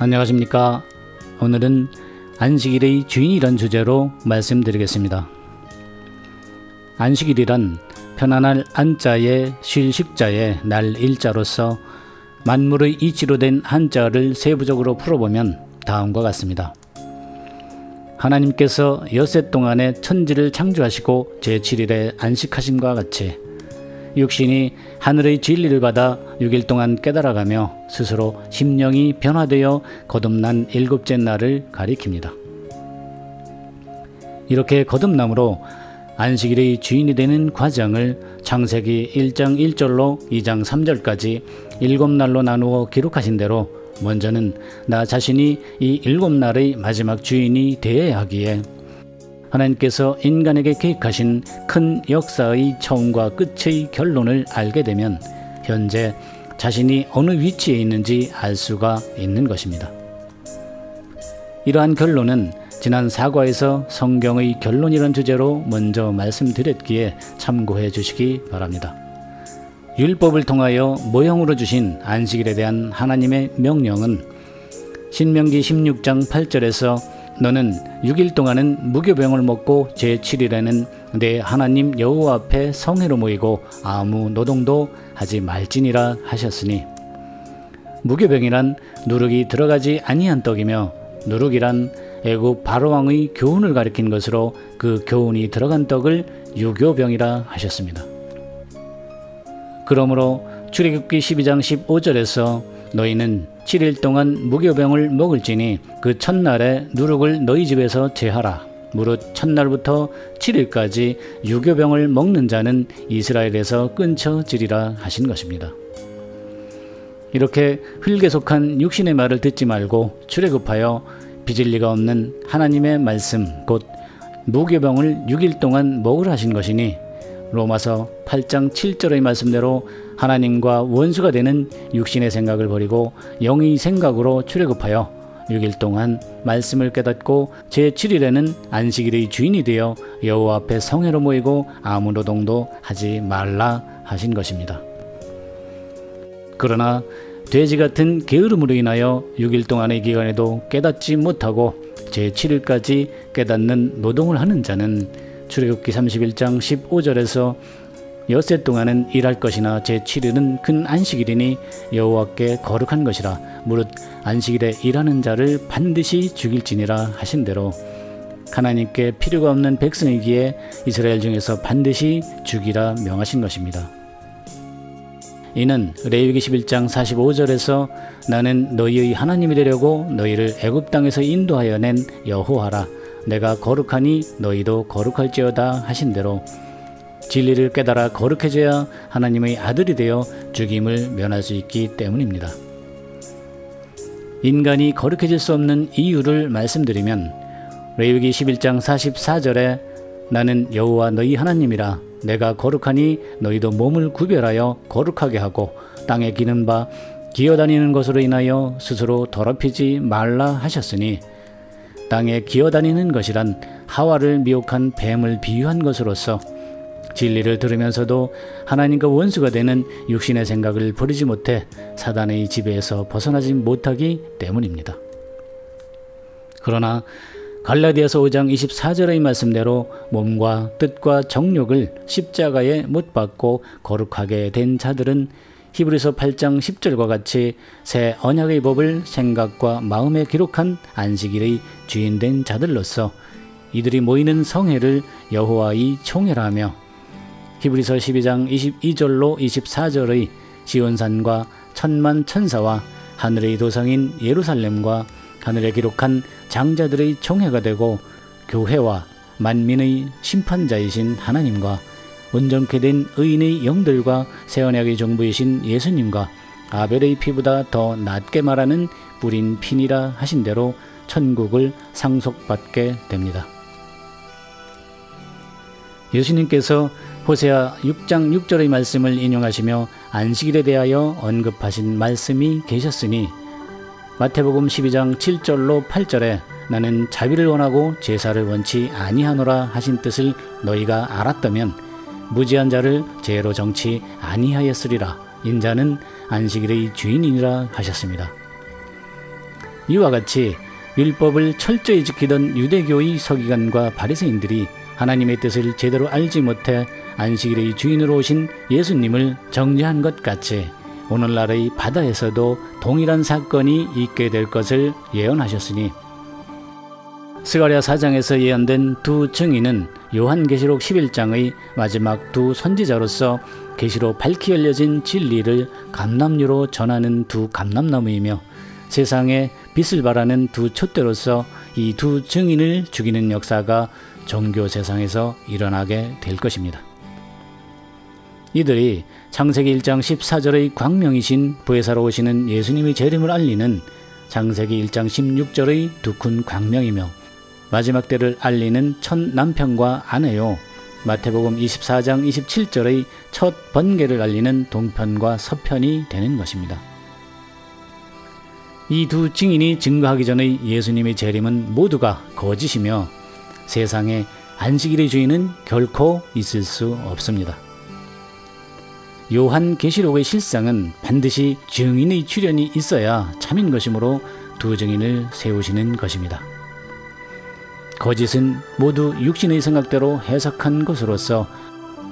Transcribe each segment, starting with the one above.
안녕하십니까. 오늘은 안식일의 주인이란 주제로 말씀드리겠습니다. 안식일이란 편안할 안자에 쉴 식자의 날 일자로서 만물의 이치로 된 한자를 세부적으로 풀어보면 다음과 같습니다. 하나님께서 엿새 동안에 천지를 창조하시고 제7일에 안식하심과 같이 육신이 하늘의 진리를 받아 6일 동안 깨달아가며 스스로 심령이 변화되어 거듭난 일곱째 날을 가리킵니다. 이렇게 거듭남으로 안식일의 주인이 되는 과정을 창세기 1장 1절로 2장 3절까지 7날로 나누어 기록하신 대로 먼저는 나 자신이 이 7날의 마지막 주인이 되어야 하기에 하나님께서 인간에게 계획하신 큰 역사의 처음과 끝의 결론을 알게 되면 현재 자신이 어느 위치에 있는지 알 수가 있는 것입니다. 이러한 결론은 지난 사과에서 성경의 결론이란 주제로 먼저 말씀드렸기에 참고해 주시기 바랍니다. 율법을 통하여 모형으로 주신 안식일에 대한 하나님의 명령은 신명기 16장 8절에서 너는 6일 동안은 무교병을 먹고 제7일에는 내 하나님 여호와 앞에 성회로 모이고 아무 노동도 하지 말지니라 하셨으니, 무교병이란 누룩이 들어가지 아니한 떡이며 누룩이란 애굽 바로왕의 교훈을 가리킨 것으로 그 교훈이 들어간 떡을 유교병이라 하셨습니다. 그러므로 출애굽기 12장 15절에서 너희는 7일 동안 무교병을 먹을지니 그 첫날에 누룩을 너희 집에서 제하라. 무릇 첫날부터 7일까지 유교병을 먹는 자는 이스라엘에서 끊쳐지리라 하신 것입니다. 이렇게 흙에 속한 육신의 말을 듣지 말고 출애굽하여 빚을 리가 없는 하나님의 말씀 곧 무교병을 6일 동안 먹으라 하신 것이니, 로마서 8장 7절의 말씀대로 하나님과 원수가 되는 육신의 생각을 버리고 영의 생각으로 출애굽하여 6일 동안 말씀을 깨닫고 제7일에는 안식일의 주인이 되어 여호와 앞에 성회로 모이고 아무 노동도 하지 말라 하신 것입니다. 그러나 돼지 같은 게으름으로 인하여 6일 동안의 기간에도 깨닫지 못하고 제7일까지 깨닫는 노동을 하는 자는 출애굽기 31장 15절에서 엿새 동안은 일할 것이나 제7일은 큰 안식일이니 여호와께 거룩한 것이라. 무릇 안식일에 일하는 자를 반드시 죽일지니라 하신 대로 하나님께 필요가 없는 백성이기에 이스라엘 중에서 반드시 죽이라 명하신 것입니다. 이는 레위기 11장 45절에서 나는 너희의 하나님이 되려고 너희를 애굽 땅에서 인도하여 낸 여호와라. 내가 거룩하니 너희도 거룩할지어다 하신 대로 진리를 깨달아 거룩해져야 하나님의 아들이 되어 죽임을 면할 수 있기 때문입니다. 인간이 거룩해질 수 없는 이유를 말씀드리면 레위기 11장 44절에 나는 여호와 너희 하나님이라. 내가 거룩하니 너희도 몸을 구별하여 거룩하게 하고 땅에 기는 바 기어다니는 것으로 인하여 스스로 더럽히지 말라 하셨으니, 땅에 기어다니는 것이란 하와를 미혹한 뱀을 비유한 것으로서 진리를 들으면서도 하나님과 원수가 되는 육신의 생각을 버리지 못해 사단의 지배에서 벗어나지 못하기 때문입니다. 그러나 갈라디아서 5장 24절의 말씀대로 몸과 뜻과 정욕을 십자가에 못 박고 거룩하게 된 자들은 히브리서 8장 10절과 같이 새 언약의 법을 생각과 마음에 기록한 안식일의 주인된 자들로서 이들이 모이는 성회를 여호와의 총회라 하며, 히브리서 12장 22절로 24절의 시온산과 천만 천사와 하늘의 도성인 예루살렘과 하늘에 기록한 장자들의 총회가 되고 교회와 만민의 심판자이신 하나님과 온전케 된 의인의 영들과 새 언약의 정부이신 예수님과 아벨의 피보다 더 낫게 말하는 뿌린 피니라 하신 대로 천국을 상속받게 됩니다. 예수님께서 호세아 6장 6절의 말씀을 인용하시며 안식일에 대하여 언급하신 말씀이 계셨으니, 마태복음 12장 7절로 8절에 나는 자비를 원하고 제사를 원치 아니하노라 하신 뜻을 너희가 알았다면 무지한 자를 죄로 정치 아니하였으리라. 인자는 안식일의 주인이니라 하셨습니다. 이와 같이 율법을 철저히 지키던 유대교의 서기관과 바리새인들이 하나님의 뜻을 제대로 알지 못해 안식일의 주인으로 오신 예수님을 정죄한 것 같이 오늘날의 바다에서도 동일한 사건이 있게 될 것을 예언하셨으니 스가랴 4장에서 예언된 두 증인은 요한계시록 11장의 마지막 두 선지자로서 계시로 밝히 열려진 진리를 감람류로 전하는 두 감람나무이며 세상에 빛을 발하는 두 촛대로서 이 두 증인을 죽이는 역사가 종교 세상에서 일어나게 될 것입니다. 이들이 창세기 1장 14절의 광명이신 보혜사로 오시는 예수님의 재림을 알리는 창세기 1장 16절의 두큰 광명이며 마지막 때를 알리는 첫 남편과 아내요, 마태복음 24장 27절의 첫 번개를 알리는 동편과 서편이 되는 것입니다. 이 두 증인이 증거하기 전의 예수님의 재림은 모두가 거짓이며 세상에 안식일의 주인은 결코 있을 수 없습니다. 요한계시록의 실상은 반드시 증인의 출현이 있어야 참인 것이므로 두 증인을 세우시는 것입니다. 거짓은 모두 육신의 생각대로 해석한 것으로서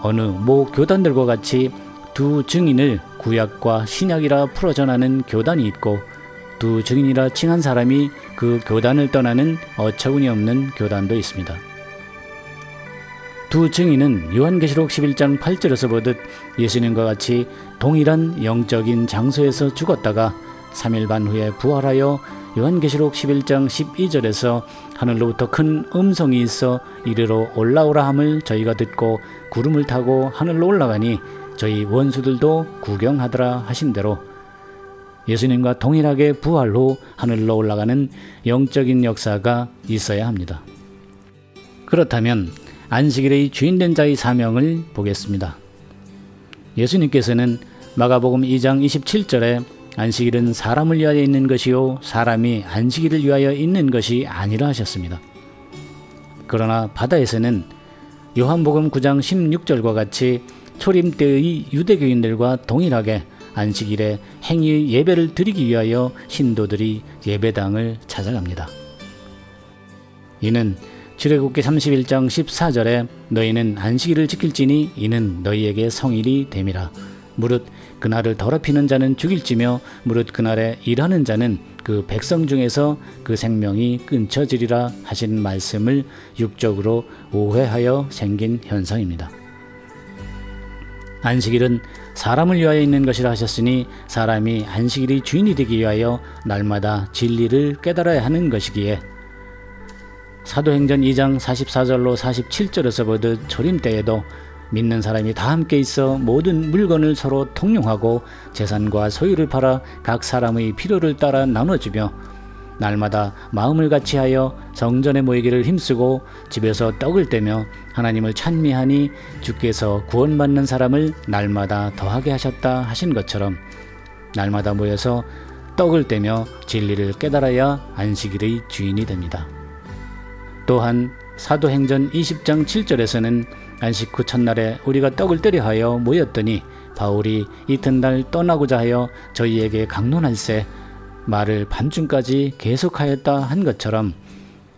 어느 모 교단들과 같이 두 증인을 구약과 신약이라 풀어 전하는 교단이 있고 두 증인이라 칭한 사람이 그 교단을 떠나는 어처구니 없는 교단도 있습니다. 두 증인은 요한계시록 11장 8절에서 보듯 예수님과 같이 동일한 영적인 장소에서 죽었다가 3일 반 후에 부활하여 요한계시록 11장 12절에서 하늘로부터 큰 음성이 있어 이리로 올라오라 함을 저희가 듣고 구름을 타고 하늘로 올라가니 저희 원수들도 구경하더라 하신 대로 예수님과 동일하게 부활 후 하늘로 올라가는 영적인 역사가 있어야 합니다. 그렇다면 안식일의 주인된 자의 사명을 보겠습니다. 예수님께서는 마가복음 2장 27절에 안식일은 사람을 위하여 있는 것이요 사람이 안식일을 위하여 있는 것이 아니라 하셨습니다. 그러나 바다에서는 요한복음 9장 16절과 같이 초림 때의 유대교인들과 동일하게 안식일에 행위의 예배를 드리기 위하여 신도들이 예배당을 찾아갑니다. 이는 출애굽기 31장 14절에 너희는 안식일을 지킬지니 이는 너희에게 성일이 됨이라. 무릇 그날을 더럽히는 자는 죽일지며 무릇 그날에 일하는 자는 그 백성 중에서 그 생명이 끊쳐지리라 하신 말씀을 육적으로 오해하여 생긴 현상입니다. 안식일은 사람을 위하여 있는 것이라 하셨으니 사람이 안식일의 주인이 되기 위하여 날마다 진리를 깨달아야 하는 것이기에 사도행전 2장 44절로 47절에서 보듯 초림 때에도 믿는 사람이 다 함께 있어 모든 물건을 서로 통용하고 재산과 소유를 팔아 각 사람의 필요를 따라 나눠주며 날마다 마음을 같이하여 성전에 모이기를 힘쓰고 집에서 떡을 떼며 하나님을 찬미하니 주께서 구원받는 사람을 날마다 더하게 하셨다 하신 것처럼 날마다 모여서 떡을 떼며 진리를 깨달아야 안식일의 주인이 됩니다. 또한 사도행전 20장 7절에서는 안식 후 첫날에 우리가 떡을 떼려 하여 모였더니 바울이 이튿날 떠나고자 하여 저희에게 강론할세 말을 밤중까지 계속하였다 한 것처럼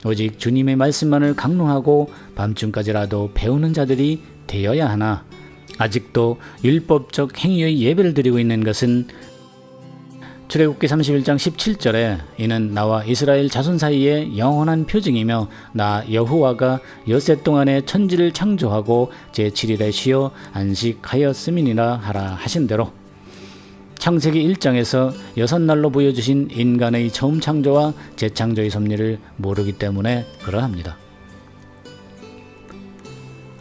오직 주님의 말씀만을 강론하고 밤중까지라도 배우는 자들이 되어야 하나 아직도 율법적 행위의 예배를 드리고 있는 것은 출애굽기 31장 17절에 이는 나와 이스라엘 자손 사이에 영원한 표징이며 나 여호와가 엿새 동안에 천지를 창조하고 제7일에 쉬어 안식하였음이니라 하라 하신 대로 창세기 1장에서 6날로 보여주신 인간의 처음 창조와 재창조의 섭리를 모르기 때문에 그러합니다.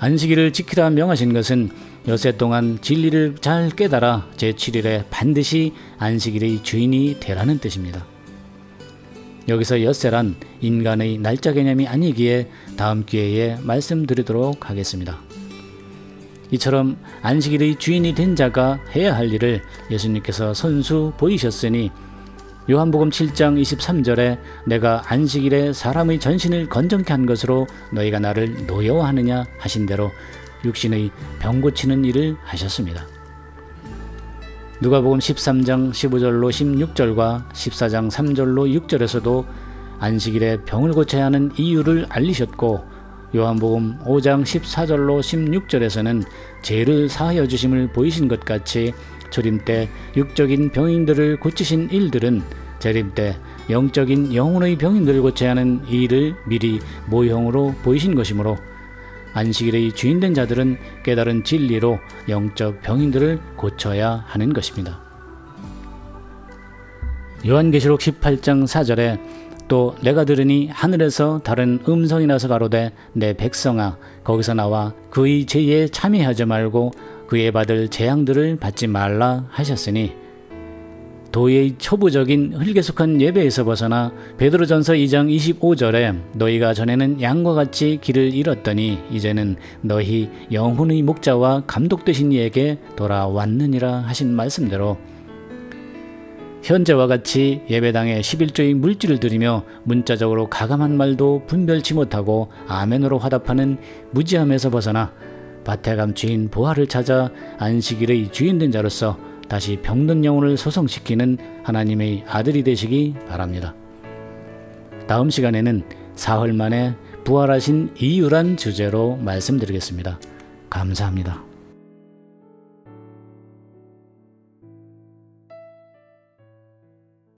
안식일을 지키라 명하신 것은 엿새 동안 진리를 잘 깨달아 제7일에 반드시 안식일의 주인이 되라는 뜻입니다. 여기서 엿새란 인간의 날짜 개념이 아니기에 다음 기회에 말씀드리도록 하겠습니다. 이처럼 안식일의 주인이 된 자가 해야 할 일을 예수님께서 선수 보이셨으니 요한복음 7장 23절에 내가 안식일에 사람의 전신을 건정케 한 것으로 너희가 나를 노여워하느냐 하신 대로 육신의 병 고치는 일을 하셨습니다. 누가복음 13장 15절로 16절과 14장 3절로 6절에서도 안식일에 병을 고쳐야 하는 이유를 알리셨고, 요한복음 5장 14절로 16절에서는 죄를 사하여 주심을 보이신 것 같이 초림 때 육적인 병인들을 고치신 일들은 재림 때 영적인 영혼의 병인들을 고쳐야 하는 일을 미리 모형으로 보이신 것이므로 안식일의 주인된 자들은 깨달은 진리로 영적 병인들을 고쳐야 하는 것입니다. 요한계시록 18장 4절에 또 내가 들으니 하늘에서 다른 음성이 나서 가로되 내 백성아 거기서 나와 그의 죄에 참여하지 말고 그에 받을 재앙들을 받지 말라 하셨으니, 도의 초부적인 흙에 속한 예배에서 벗어나 베드로전서 2장 25절에 너희가 전에는 양과 같이 길을 잃었더니 이제는 너희 영혼의 목자와 감독되신 이에게 돌아왔느니라 하신 말씀대로 현재와 같이 예배당에 11조의 물질을 드리며 문자적으로 가감한 말도 분별치 못하고 아멘으로 화답하는 무지함에서 벗어나 바테감 주인 보화를 찾아 안식일의 주인된 자로서 다시 병든 영혼을 소성시키는 하나님의 아들이 되시기 바랍니다. 다음 시간에는 사흘 만에 부활하신 이유란 주제로 말씀드리겠습니다. 감사합니다.